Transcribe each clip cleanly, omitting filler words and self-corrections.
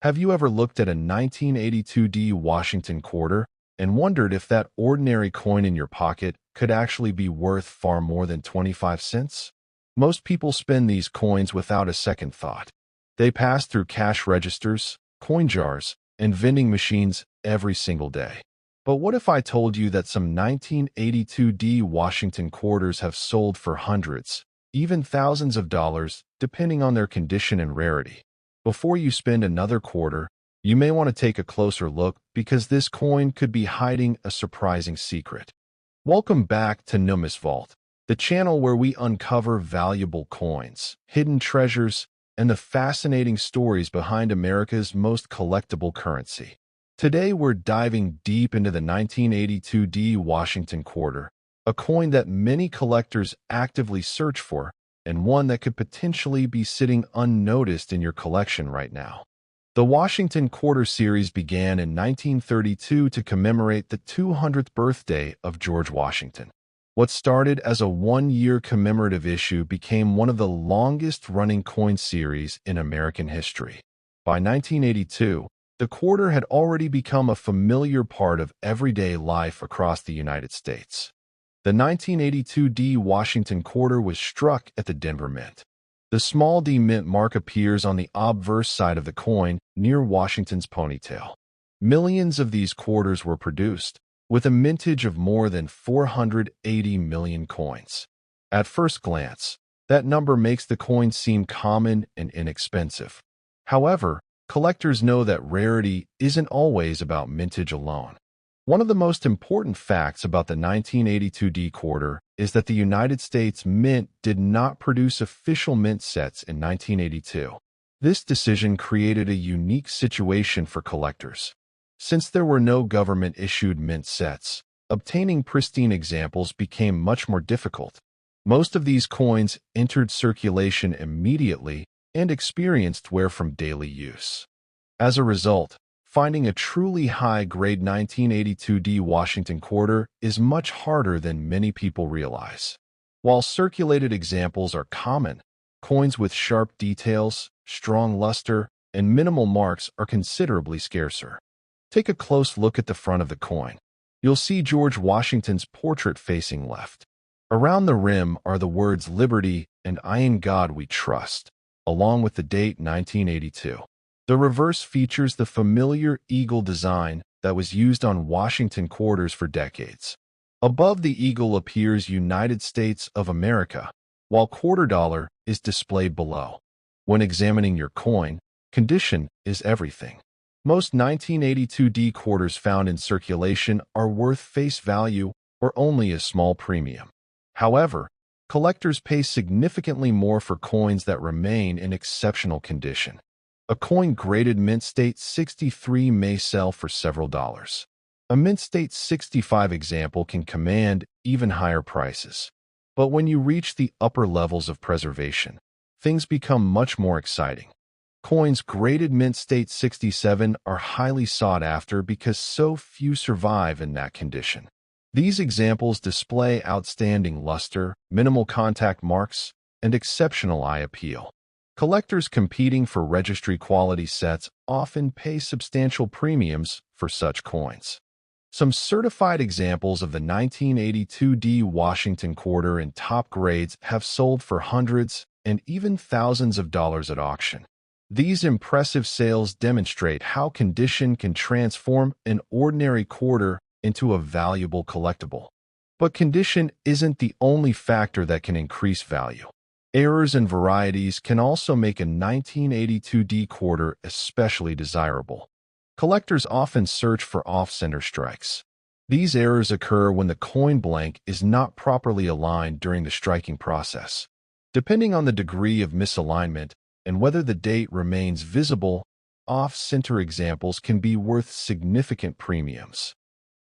Have you ever looked at a 1982 Washington quarter and wondered if that ordinary coin in your pocket could actually be worth far more than 25 cents? Most people spend these coins without a second thought. They pass through cash registers, coin jars, and vending machines every single day. But what if I told you that some 1982 Washington quarters have sold for hundreds, even thousands of dollars, depending on their condition and rarity? Before you spend another quarter, you may want to take a closer look because this coin could be hiding a surprising secret. Welcome back to NumisVault, the channel where we uncover valuable coins, hidden treasures, and the fascinating stories behind America's most collectible currency. Today we're diving deep into the 1982 Washington quarter, a coin that many collectors actively search for, and one that could potentially be sitting unnoticed in your collection right now. The Washington Quarter series began in 1932 to commemorate the 200th birthday of George Washington. What started as a one-year commemorative issue became one of the longest-running coin series in American history. By 1982, the quarter had already become a familiar part of everyday life across the United States. The 1982 Washington quarter was struck at the Denver Mint. The small D mint mark appears on the obverse side of the coin near Washington's ponytail. Millions of these quarters were produced, with a mintage of more than 480 million coins. At first glance, that number makes the coin seem common and inexpensive. However, collectors know that rarity isn't always about mintage alone. One of the most important facts about the 1982 quarter is that the United States Mint did not produce official mint sets in 1982. This decision created a unique situation for collectors. Since there were no government-issued mint sets, obtaining pristine examples became much more difficult. Most of these coins entered circulation immediately and experienced wear from daily use. As a result, finding a truly high-grade 1982 Washington quarter is much harder than many people realize. While circulated examples are common, coins with sharp details, strong luster, and minimal marks are considerably scarcer. Take a close look at the front of the coin. You'll see George Washington's portrait facing left. Around the rim are the words "Liberty" and "I in God We Trust," along with the date 1982. The reverse features the familiar eagle design that was used on Washington quarters for decades. Above the eagle appears United States of America, while quarter dollar is displayed below. When examining your coin, condition is everything. Most 1982 quarters found in circulation are worth face value or only a small premium. However, collectors pay significantly more for coins that remain in exceptional condition. A coin graded Mint State 63 may sell for several dollars. A Mint State 65 example can command even higher prices. But when you reach the upper levels of preservation, things become much more exciting. Coins graded Mint State 67 are highly sought after because so few survive in that condition. These examples display outstanding luster, minimal contact marks, and exceptional eye appeal. Collectors competing for registry-quality sets often pay substantial premiums for such coins. Some certified examples of the 1982 Washington quarter in top grades have sold for hundreds and even thousands of dollars at auction. These impressive sales demonstrate how condition can transform an ordinary quarter into a valuable collectible. But condition isn't the only factor that can increase value. Errors and varieties can also make a 1982 quarter especially desirable. Collectors often search for off-center strikes. These errors occur when the coin blank is not properly aligned during the striking process. Depending on the degree of misalignment and whether the date remains visible, off-center examples can be worth significant premiums.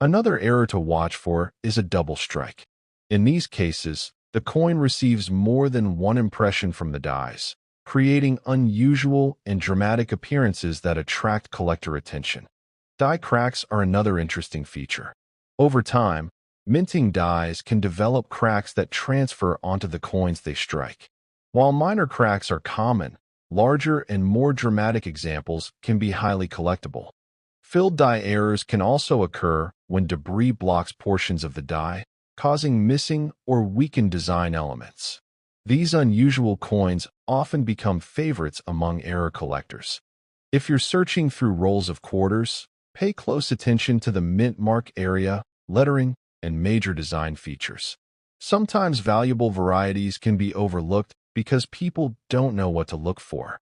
Another error to watch for is a double strike. In these cases, the coin receives more than one impression from the dies, creating unusual and dramatic appearances that attract collector attention. Die cracks are another interesting feature. Over time, minting dies can develop cracks that transfer onto the coins they strike. While minor cracks are common, larger and more dramatic examples can be highly collectible. Filled die errors can also occur when debris blocks portions of the die, causing missing or weakened design elements. These unusual coins often become favorites among error collectors. If you're searching through rolls of quarters, pay close attention to the mint mark area, lettering, and major design features. Sometimes valuable varieties can be overlooked because people don't know what to look for.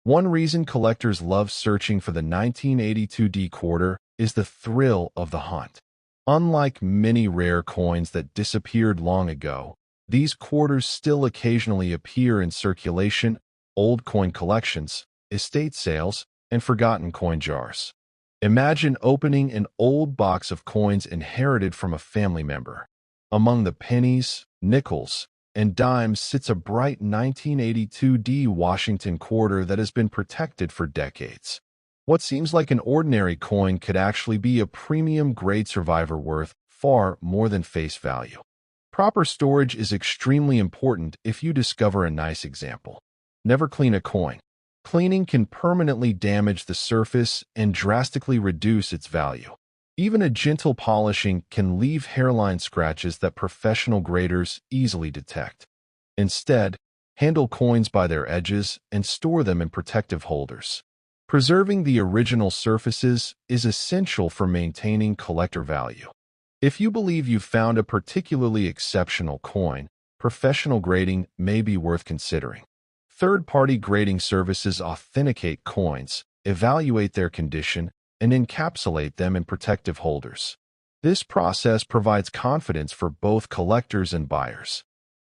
One reason collectors love searching for the 1982D quarter is the thrill of the hunt. Unlike many rare coins that disappeared long ago, these quarters still occasionally appear in circulation, old coin collections, estate sales, and forgotten coin jars. Imagine opening an old box of coins inherited from a family member. Among the pennies, nickels, and dimes sits a bright 1982D Washington quarter that has been protected for decades. What seems like an ordinary coin could actually be a premium-grade survivor worth far more than face value. Proper storage is extremely important if you discover a nice example. Never clean a coin. Cleaning can permanently damage the surface and drastically reduce its value. Even a gentle polishing can leave hairline scratches that professional graders easily detect. Instead, handle coins by their edges and store them in protective holders. Preserving the original surfaces is essential for maintaining collector value. If you believe you've found a particularly exceptional coin, professional grading may be worth considering. Third-party grading services authenticate coins, evaluate their condition, and encapsulate them in protective holders. This process provides confidence for both collectors and buyers.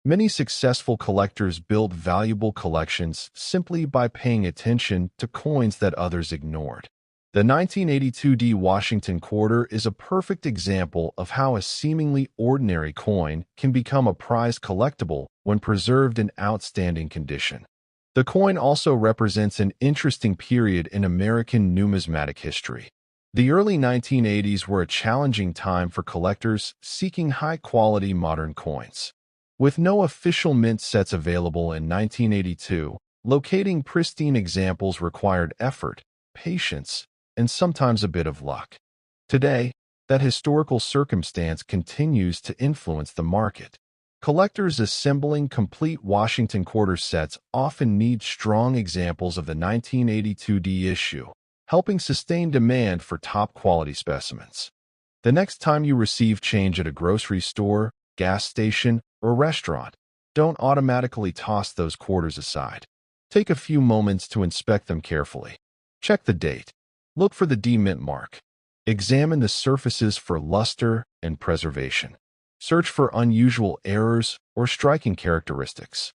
Many successful collectors build valuable collections simply by paying attention to coins that others ignored. The 1982D Washington quarter is a perfect example of how a seemingly ordinary coin can become a prized collectible when preserved in outstanding condition. The coin also represents an interesting period in American numismatic history. The early 1980s were a challenging time for collectors seeking high-quality modern coins. With no official mint sets available in 1982, locating pristine examples required effort, patience, and sometimes a bit of luck. Today, that historical circumstance continues to influence the market. Collectors assembling complete Washington quarter sets often need strong examples of the 1982D issue, helping sustain demand for top-quality specimens. The next time you receive change at a grocery store, gas station, or restaurant, don't automatically toss those quarters aside. Take a few moments to inspect them carefully. Check the date. Look for the D mint mark. Examine the surfaces for luster and preservation. Search for unusual errors or striking characteristics.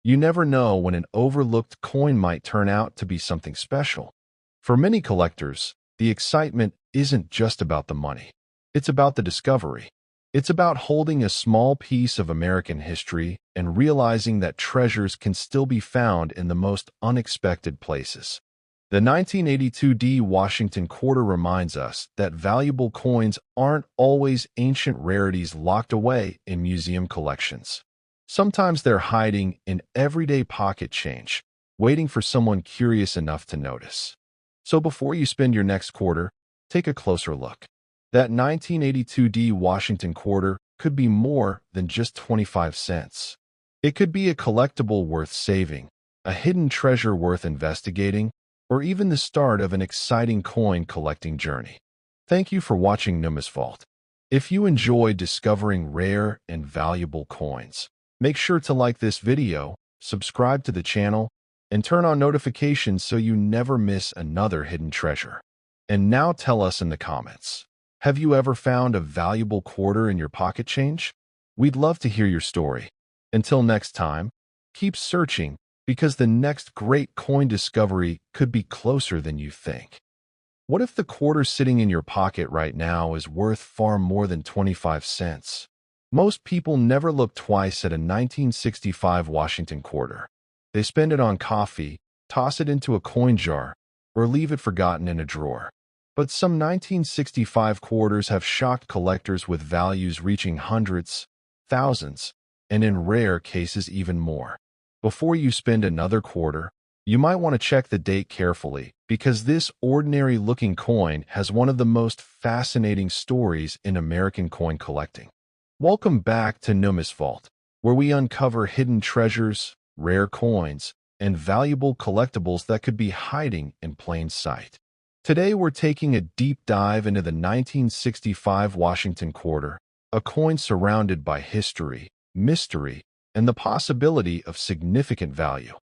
You never know when an overlooked coin might turn out to be something special. For many collectors, the excitement isn't just about the money. It's about the discovery. It's about holding a small piece of American history and realizing that treasures can still be found in the most unexpected places. The 1982D Washington quarter reminds us that valuable coins aren't always ancient rarities locked away in museum collections. Sometimes they're hiding in everyday pocket change, waiting for someone curious enough to notice. So before you spend your next quarter, take a closer look. That 1982D Washington quarter could be more than just 25 cents. It could be a collectible worth saving, a hidden treasure worth investigating, or even the start of an exciting coin collecting journey. Thank you for watching NumisVault. If you enjoyed discovering rare and valuable coins, make sure to like this video, subscribe to the channel, and turn on notifications so you never miss another hidden treasure. And now tell us in the comments, have you ever found a valuable quarter in your pocket change? We'd love to hear your story. Until next time, keep searching, because the next great coin discovery could be closer than you think. What if the quarter sitting in your pocket right now is worth far more than 25 cents? Most people never look twice at a 1965 Washington quarter. They spend it on coffee, toss it into a coin jar, or leave it forgotten in a drawer. But some 1965 quarters have shocked collectors with values reaching hundreds, thousands, and in rare cases even more. Before you spend another quarter, You might want to check the date carefully, because this ordinary-looking coin has one of the most fascinating stories in American coin collecting. Welcome back to NumisVault, where we uncover hidden treasures, rare coins, and valuable collectibles that could be hiding in plain sight. Today we're taking a deep dive into the 1965 Washington quarter, a coin surrounded by history, mystery, and the possibility of significant value.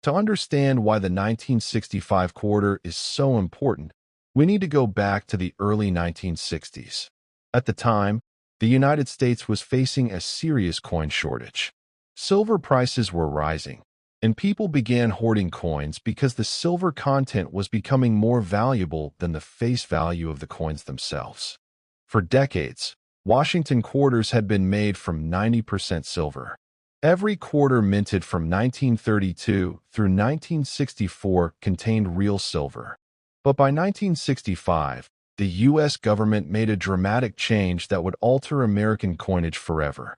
To understand why the 1965 quarter is so important, we need to go back to the early 1960s. At the time, the United States was facing a serious coin shortage. Silver prices were rising, and people began hoarding coins because the silver content was becoming more valuable than the face value of the coins themselves. For decades, Washington quarters had been made from 90% silver. Every quarter minted from 1932 through 1964 contained real silver. But by 1965, the U.S. government made a dramatic change that would alter American coinage forever.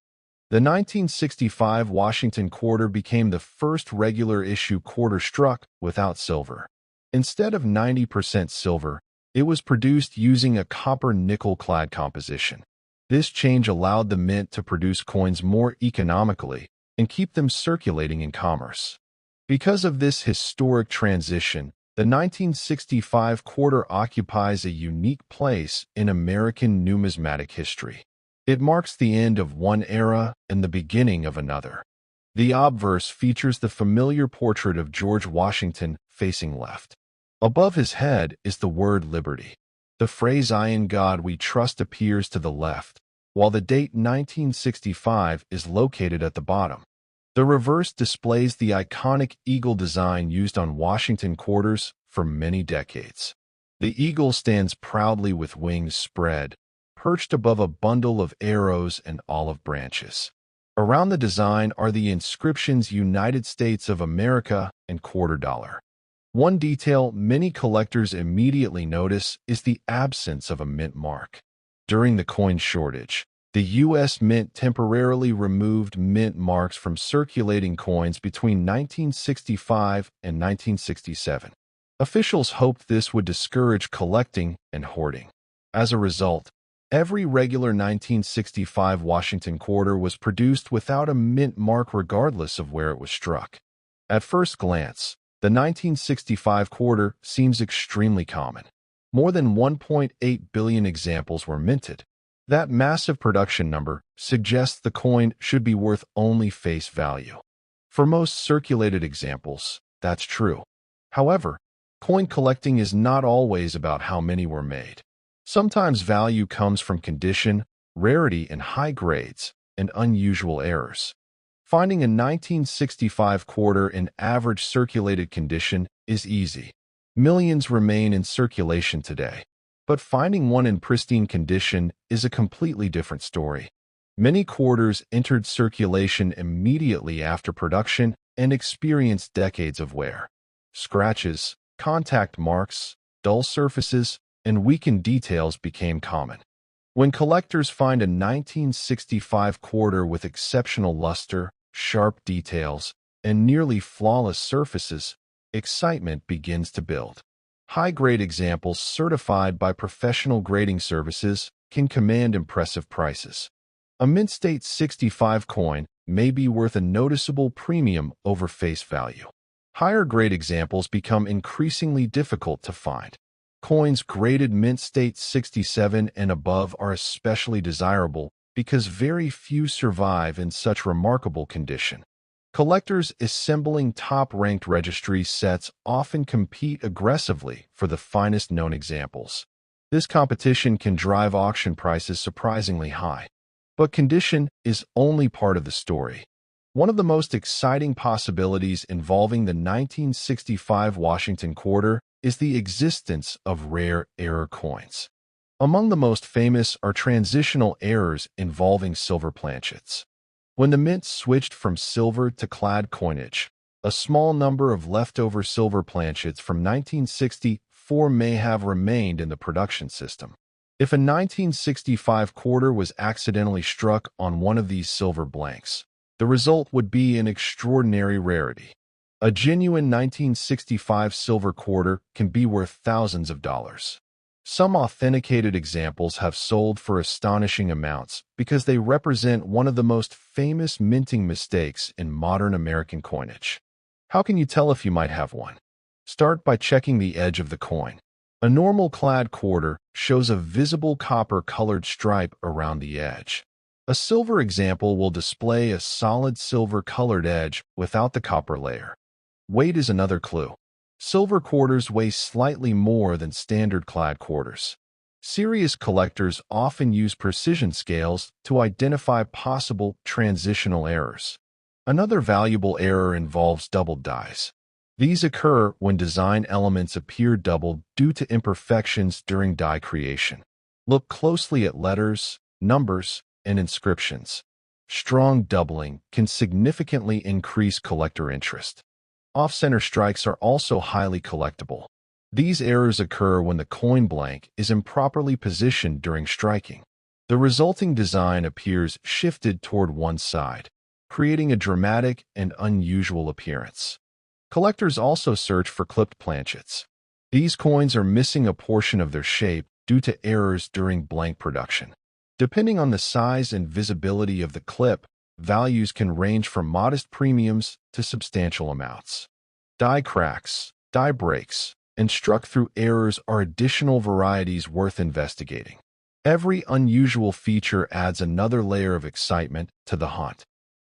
The 1965 Washington quarter became the first regular-issue quarter struck without silver. Instead of 90% silver, it was produced using a copper-nickel-clad composition. This change allowed the mint to produce coins more economically and keep them circulating in commerce. Because of this historic transition, the 1965 quarter occupies a unique place in American numismatic history. It marks the end of one era and the beginning of another. The obverse features the familiar portrait of George Washington facing left. Above his head is the word liberty. The phrase "I in God we trust" appears to the left, while the date 1965 is located at the bottom. The reverse displays the iconic eagle design used on Washington quarters for many decades. The eagle stands proudly with wings spread, perched above a bundle of arrows and olive branches. Around the design are the inscriptions "United States of America" and "quarter dollar." One detail many collectors immediately notice is the absence of a mint mark. During the coin shortage, the U.S. Mint temporarily removed mint marks from circulating coins between 1965 and 1967. Officials hoped this would discourage collecting and hoarding. As a result, every regular 1965 Washington quarter was produced without a mint mark regardless of where it was struck. At first glance, the 1965 quarter seems extremely common. More than 1.8 billion examples were minted. That massive production number suggests the coin should be worth only face value. For most circulated examples, that's true. However, coin collecting is not always about how many were made. Sometimes value comes from condition, rarity, and high grades, and unusual errors. Finding a 1965 quarter in average circulated condition is easy. Millions remain in circulation today. But finding one in pristine condition is a completely different story. Many quarters entered circulation immediately after production and experienced decades of wear. Scratches, contact marks, dull surfaces, and weakened details became common. When collectors find a 1965 quarter with exceptional luster, sharp details, and nearly flawless surfaces, excitement begins to build. High-grade examples certified by professional grading services can command impressive prices. A mint state 65 coin may be worth a noticeable premium over face value. Higher-grade examples become increasingly difficult to find. Coins graded mint state 67 and above are especially desirable because very few survive in such remarkable condition. Collectors assembling top-ranked registry sets often compete aggressively for the finest known examples. This competition can drive auction prices surprisingly high. But condition is only part of the story. One of the most exciting possibilities involving the 1965 Washington quarter is the existence of rare error coins. Among the most famous are transitional errors involving silver planchets. When the mint switched from silver to clad coinage, a small number of leftover silver planchets from 1964 may have remained in the production system. If a 1965 quarter was accidentally struck on one of these silver blanks, the result would be an extraordinary rarity. A genuine 1965 silver quarter can be worth thousands of dollars. Some authenticated examples have sold for astonishing amounts because they represent one of the most famous minting mistakes in modern American coinage. How can you tell if you might have one? Start by checking the edge of the coin. A normal clad quarter shows a visible copper-colored stripe around the edge. A silver example will display a solid silver-colored edge without the copper layer. Weight is another clue. Silver quarters weigh slightly more than standard clad quarters. Serious collectors often use precision scales to identify possible transitional errors. Another valuable error involves doubled dies. These occur when design elements appear doubled due to imperfections during die creation. Look closely at letters, numbers, and inscriptions. Strong doubling can significantly increase collector interest. Off-center strikes are also highly collectible. These errors occur when the coin blank is improperly positioned during striking. The resulting design appears shifted toward one side, creating a dramatic and unusual appearance. Collectors also search for clipped planchets. These coins are missing a portion of their shape due to errors during blank production. Depending on the size and visibility of the clip, values can range from modest premiums to substantial amounts. Die cracks, die breaks, and struck-through errors are additional varieties worth investigating. Every unusual feature adds another layer of excitement to the hunt.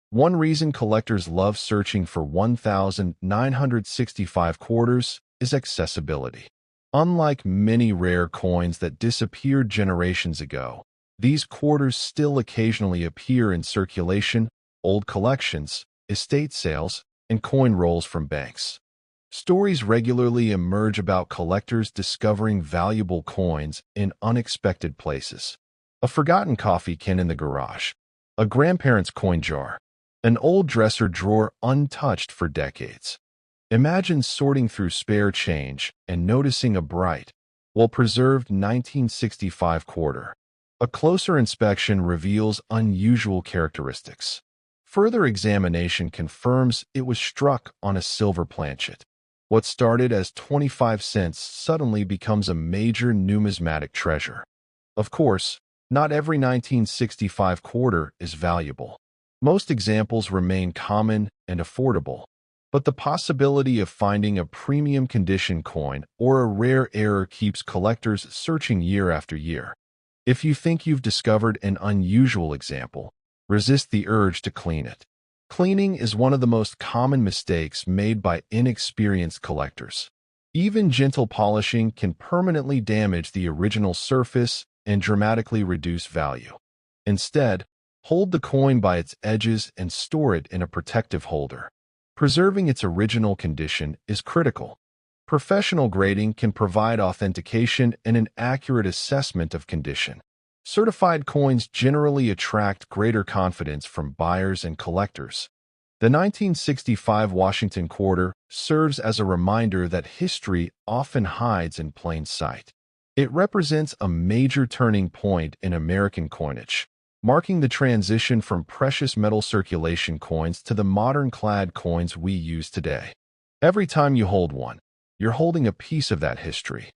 One reason collectors love searching for 1,965 quarters is accessibility. Unlike many rare coins that disappeared generations ago, these quarters still occasionally appear in circulation, old collections, estate sales, and coin rolls from banks. Stories regularly emerge about collectors discovering valuable coins in unexpected places. A forgotten coffee can in the garage, a grandparent's coin jar, an old dresser drawer untouched for decades. Imagine sorting through spare change and noticing a bright, well-preserved 1965 quarter. A closer inspection reveals unusual characteristics. Further examination confirms it was struck on a silver planchet. What started as 25 cents suddenly becomes a major numismatic treasure. Of course, not every 1965 quarter is valuable. Most examples remain common and affordable, but the possibility of finding a premium condition coin or a rare error keeps collectors searching year after year. If you think you've discovered an unusual example, resist the urge to clean it. Cleaning is one of the most common mistakes made by inexperienced collectors. Even gentle polishing can permanently damage the original surface and dramatically reduce value. Instead, hold the coin by its edges and store it in a protective holder. Preserving its original condition is critical. Professional grading can provide authentication and an accurate assessment of condition. Certified coins generally attract greater confidence from buyers and collectors. The 1965 Washington quarter serves as a reminder that history often hides in plain sight. It represents a major turning point in American coinage, marking the transition from precious metal circulation coins to the modern clad coins we use today. Every time you hold one, you're holding a piece of that history.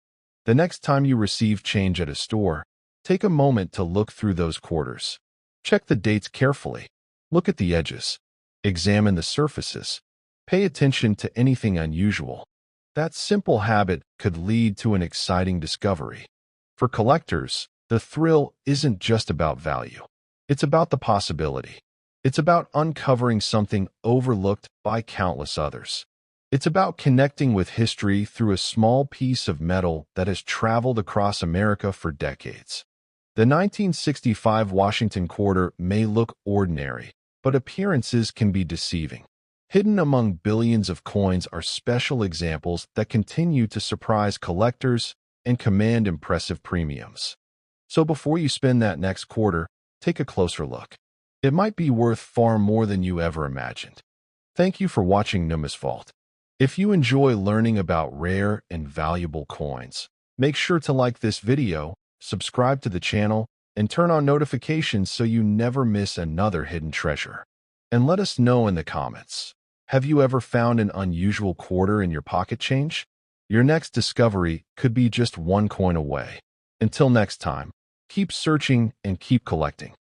The next time you receive change at a store, take a moment to look through those quarters. Check the dates carefully. Look at the edges. Examine the surfaces. Pay attention to anything unusual. That simple habit could lead to an exciting discovery. For collectors, the thrill isn't just about value. It's about the possibility. It's about uncovering something overlooked by countless others. It's about connecting with history through a small piece of metal that has traveled across America for decades. The 1965 Washington quarter may look ordinary, but appearances can be deceiving. Hidden among billions of coins are special examples that continue to surprise collectors and command impressive premiums. So before you spend that next quarter, take a closer look. It might be worth far more than you ever imagined. Thank you for watching NumisVault. If you enjoy learning about rare and valuable coins, make sure to like this video, subscribe to the channel, and turn on notifications so you never miss another hidden treasure. And let us know in the comments, Have you ever found an unusual quarter in your pocket change? Your next discovery could be just one coin away. Until next time, keep searching and keep collecting.